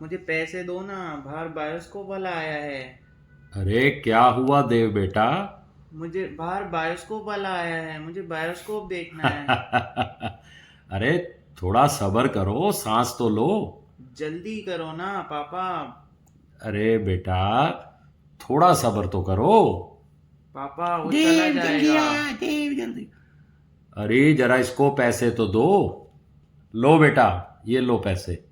मुझे पैसे दो ना। बाहर बायोस्कोप वाला आया है। अरे क्या हुआ देव बेटा? मुझे बाहर बायोस्कोप वाला आया है, मुझे बायोस्कोप देखना है। अरे थोड़ा सब्र करो, सांस तो लो। जल्दी करो ना पापा। अरे बेटा, थोड़ा सब्र तो करो। पापा वो चला देव जल्दी जाएगा। आ, देव जल्दी। अरे जरा इसको पैसे तो दो। लो बेटा, ये लो पैसे।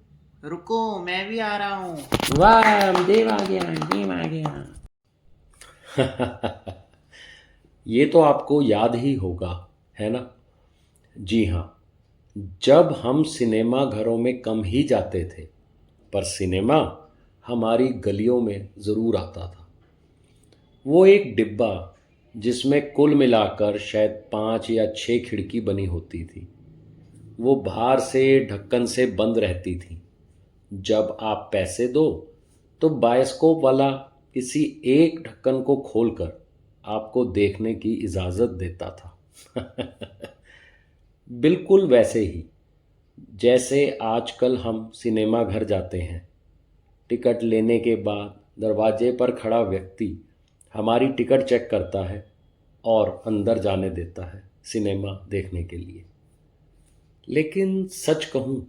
रुको, मैं भी आ रहा हूँ। वाह, देव आ गया, देव आ गया। ये तो आपको याद ही होगा, है ना? जी हाँ। जब हम सिनेमा घरों में कम ही जाते थे, पर सिनेमा हमारी गलियों में ज़रूर आता था। वो एक डिब्बा जिसमें कुल मिलाकर शायद 5 या 6 खिड़की बनी होती थी। वो बाहर से ढक्कन से बंद रहती थी। जब आप पैसे दो तो बायोस्कोप वाला किसी एक ढक्कन को खोलकर आपको देखने की इजाज़त देता था। बिल्कुल वैसे ही जैसे आजकल हम सिनेमा घर जाते हैं। टिकट लेने के बाद दरवाजे पर खड़ा व्यक्ति हमारी टिकट चेक करता है और अंदर जाने देता है सिनेमा देखने के लिए। लेकिन सच कहूँ,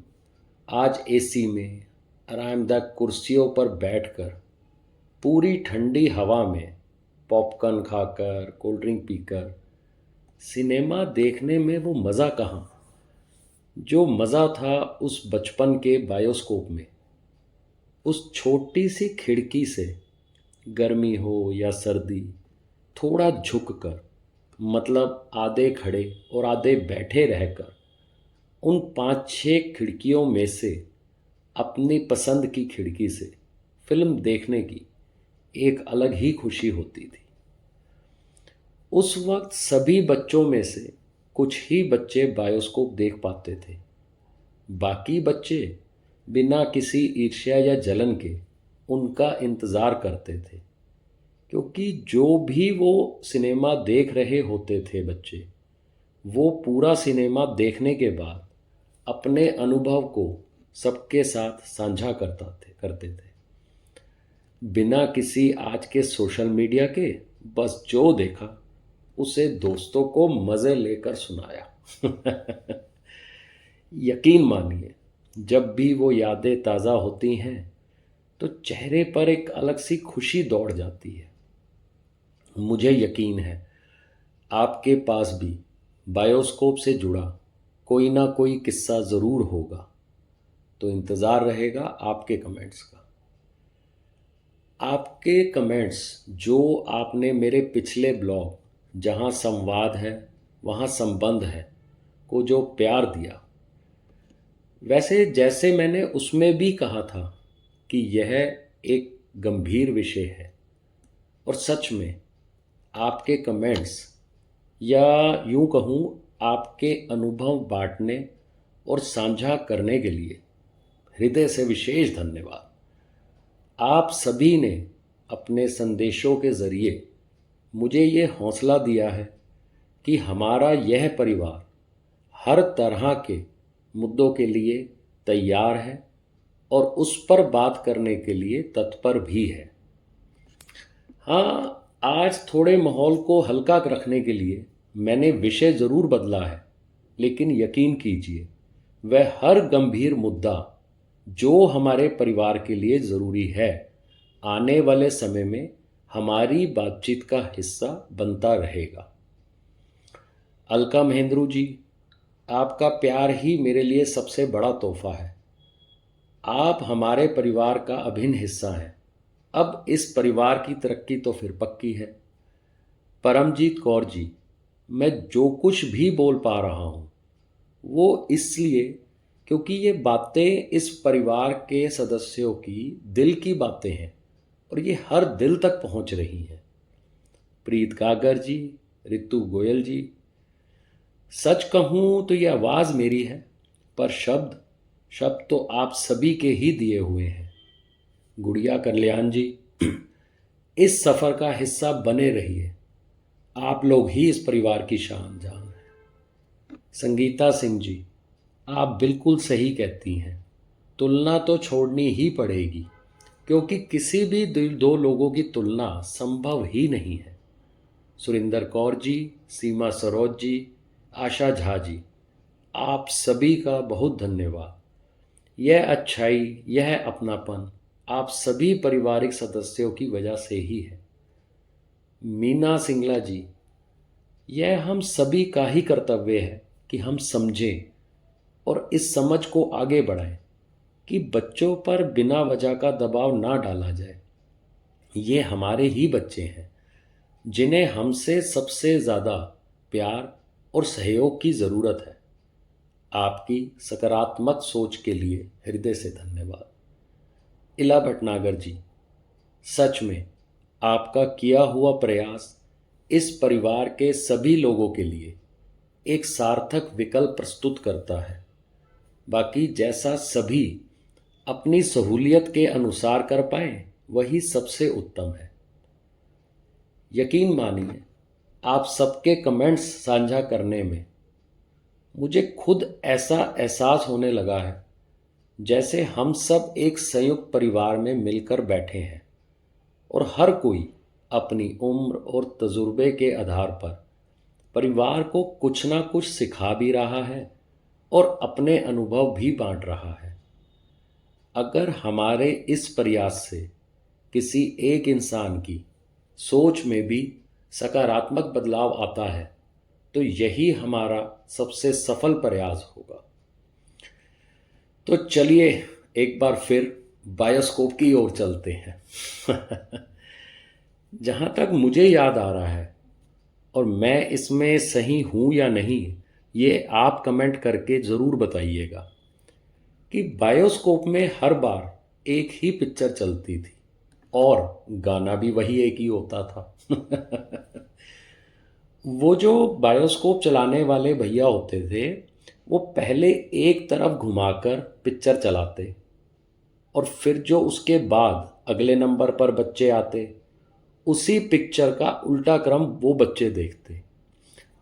आज एसी में आरामदायक कुर्सियों पर बैठकर पूरी ठंडी हवा में पॉपकॉर्न खाकर कोल्ड ड्रिंक पीकर सिनेमा देखने में वो मज़ा कहाँ जो मज़ा था उस बचपन के बायोस्कोप में। उस छोटी सी खिड़की से गर्मी हो या सर्दी थोड़ा झुक कर, मतलब आधे खड़े और आधे बैठे रहकर, उन 5 6 खिड़कियों में से अपनी पसंद की खिड़की से फिल्म देखने की एक अलग ही खुशी होती थी। उस वक्त सभी बच्चों में से कुछ ही बच्चे बायोस्कोप देख पाते थे। बाकी बच्चे बिना किसी ईर्ष्या या जलन के उनका इंतज़ार करते थे, क्योंकि जो भी वो सिनेमा देख रहे होते थे बच्चे, वो पूरा सिनेमा देखने के बाद अपने अनुभव को सबके साथ साझा करते थे, बिना किसी आज के सोशल मीडिया के। बस जो देखा उसे दोस्तों को मज़े लेकर सुनाया। यकीन मानिए, जब भी वो यादें ताज़ा होती हैं तो चेहरे पर एक अलग सी खुशी दौड़ जाती है। मुझे यकीन है आपके पास भी बायोस्कोप से जुड़ा कोई ना कोई किस्सा ज़रूर होगा। तो इंतज़ार रहेगा आपके कमेंट्स का। आपके कमेंट्स जो आपने मेरे पिछले ब्लॉग जहां संवाद है वहां संबंध है को जो प्यार दिया, वैसे जैसे मैंने उसमें भी कहा था कि यह एक गंभीर विषय है, और सच में आपके कमेंट्स, या यूं कहूँ आपके अनुभव बांटने और साझा करने के लिए हृदय से विशेष धन्यवाद। आप सभी ने अपने संदेशों के ज़रिए मुझे ये हौसला दिया है कि हमारा यह परिवार हर तरह के मुद्दों के लिए तैयार है और उस पर बात करने के लिए तत्पर भी है। हाँ, आज थोड़े माहौल को हल्का रखने के लिए मैंने विषय ज़रूर बदला है, लेकिन यकीन कीजिए वह हर गंभीर मुद्दा जो हमारे परिवार के लिए ज़रूरी है, आने वाले समय में हमारी बातचीत का हिस्सा बनता रहेगा। अलका महेंद्रू जी, आपका प्यार ही मेरे लिए सबसे बड़ा तोहफा है। आप हमारे परिवार का अभिन्न हिस्सा हैं। अब इस परिवार की तरक्की तो फिर पक्की है। परमजीत कौर जी, मैं जो कुछ भी बोल पा रहा हूँ वो इसलिए क्योंकि ये बातें इस परिवार के सदस्यों की दिल की बातें हैं और ये हर दिल तक पहुँच रही हैं। प्रीत गागर जी, रितु गोयल जी, सच कहूँ तो ये आवाज़ मेरी है, पर शब्द शब्द तो आप सभी के ही दिए हुए हैं। गुड़िया कल्याण जी, इस सफ़र का हिस्सा बने रहिए। आप लोग ही इस परिवार की शान जान हैं। संगीता सिंह जी, आप बिल्कुल सही कहती हैं। तुलना तो छोड़नी ही पड़ेगी, क्योंकि किसी भी दो लोगों की तुलना संभव ही नहीं है। सुरिंदर कौर जी, सीमा सरोज जी, आशा झा जी, आप सभी का बहुत धन्यवाद। यह अच्छाई, यह अपनापन आप सभी पारिवारिक सदस्यों की वजह से ही है। मीना सिंगला जी, यह हम सभी का ही कर्तव्य है कि हम समझें और इस समझ को आगे बढ़ाएं कि बच्चों पर बिना वजह का दबाव ना डाला जाए। ये हमारे ही बच्चे हैं जिन्हें हमसे सबसे ज़्यादा प्यार और सहयोग की ज़रूरत है। आपकी सकारात्मक सोच के लिए हृदय से धन्यवाद। इला भटनागर जी, सच में आपका किया हुआ प्रयास इस परिवार के सभी लोगों के लिए एक सार्थक विकल्प प्रस्तुत करता है। बाकी जैसा सभी अपनी सहूलियत के अनुसार कर पाएं वही सबसे उत्तम है। यकीन मानिए, आप सबके कमेंट्स साझा करने में मुझे खुद ऐसा एहसास होने लगा है जैसे हम सब एक संयुक्त परिवार में मिलकर बैठे हैं और हर कोई अपनी उम्र और तजुर्बे के आधार पर परिवार को कुछ ना कुछ सिखा भी रहा है और अपने अनुभव भी बांट रहा है। अगर हमारे इस प्रयास से किसी एक इंसान की सोच में भी सकारात्मक बदलाव आता है तो यही हमारा सबसे सफल प्रयास होगा। तो चलिए एक बार फिर बायोस्कोप की ओर चलते हैं। जहाँ तक मुझे याद आ रहा है, और मैं इसमें सही हूँ या नहीं ये आप कमेंट करके ज़रूर बताइएगा, कि बायोस्कोप में हर बार एक ही पिक्चर चलती थी और गाना भी वही एक ही होता था। वो जो बायोस्कोप चलाने वाले भैया होते थे वो पहले एक तरफ घुमाकर पिक्चर चलाते और फिर जो उसके बाद अगले नंबर पर बच्चे आते उसी पिक्चर का उल्टा क्रम वो बच्चे देखते।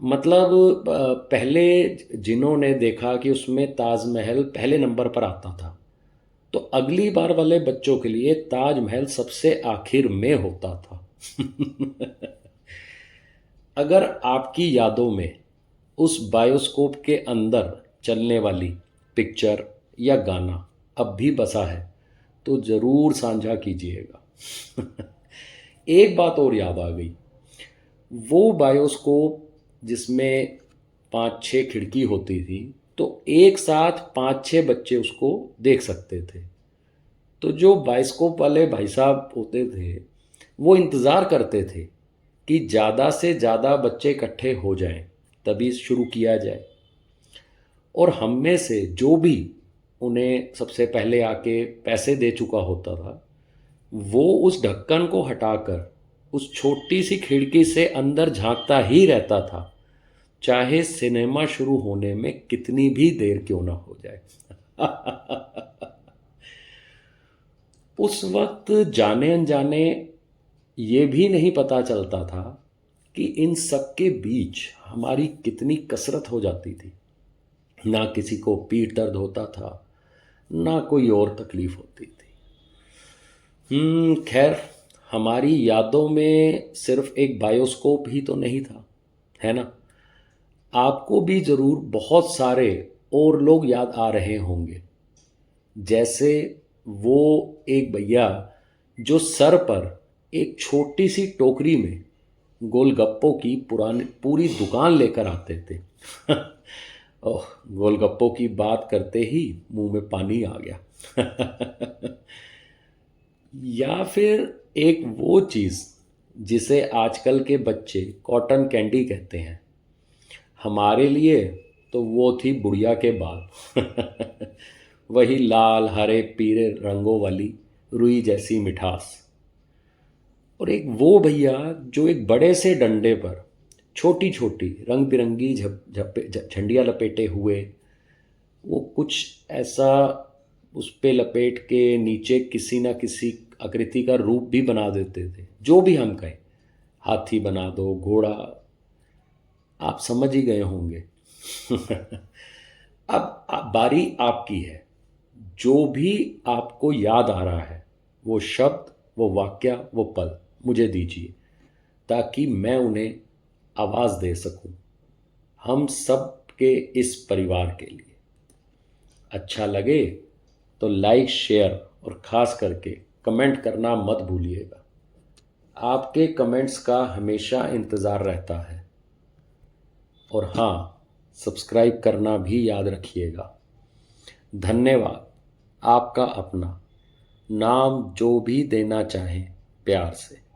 मतलब पहले जिन्होंने देखा कि उसमें ताजमहल पहले नंबर पर आता था तो अगली बार वाले बच्चों के लिए ताजमहल सबसे आखिर में होता था। अगर आपकी यादों में उस बायोस्कोप के अंदर चलने वाली पिक्चर या गाना अब भी बसा है तो ज़रूर साझा कीजिएगा। एक बात और याद आ गई, वो बायोस्कोप जिसमें 5-6 खिड़की होती थी तो एक साथ 5-6 बच्चे उसको देख सकते थे। तो जो बायोस्कोप वाले भाई साहब होते थे वो इंतज़ार करते थे कि ज़्यादा से ज़्यादा बच्चे इकट्ठे हो जाएं तभी शुरू किया जाए। और हम में से जो भी उन्हें सबसे पहले आके पैसे दे चुका होता था वो उस ढक्कन को हटाकर उस छोटी सी खिड़की से अंदर झांकता ही रहता था, चाहे सिनेमा शुरू होने में कितनी भी देर क्यों ना हो जाए। उस वक्त जाने अनजाने ये भी नहीं पता चलता था कि इन सब के बीच हमारी कितनी कसरत हो जाती थी। ना किसी को पीठ दर्द होता था, ना कोई और तकलीफ होती थी। खैर, हमारी यादों में सिर्फ एक बायोस्कोप ही तो नहीं था, है ना? आपको भी ज़रूर बहुत सारे और लोग याद आ रहे होंगे, जैसे वो एक भैया जो सर पर एक छोटी सी टोकरी में गोलगप्पों की पूरी दुकान लेकर आते थे। ओह, गोलगप्पों की बात करते ही मुंह में पानी आ गया। या फिर एक वो चीज़ जिसे आजकल के बच्चे कॉटन कैंडी कहते हैं, हमारे लिए तो वो थी बुढ़िया के बाल। वही लाल हरे पीले रंगों वाली रुई जैसी मिठास। और एक वो भैया जो एक बड़े से डंडे पर छोटी छोटी रंग बिरंगी झंडियाँ लपेटे हुए वो कुछ ऐसा उस पे लपेट के नीचे किसी ना किसी आकृति का रूप भी बना देते थे, जो भी हम कहें, हाथी बना दो, घोड़ा, आप समझ ही गए होंगे। अब बारी आपकी है, जो भी आपको याद आ रहा है, वो शब्द, वो वाक्य, वो पल मुझे दीजिए, ताकि मैं उन्हें आवाज़ दे सकूं, हम सब के इस परिवार के लिए। अच्छा लगे तो लाइक, शेयर और ख़ास करके कमेंट करना मत भूलिएगा। आपके कमेंट्स का हमेशा इंतज़ार रहता है। और हाँ, सब्सक्राइब करना भी याद रखिएगा। धन्यवाद। आपका अपना। नाम जो भी देना चाहें प्यार से।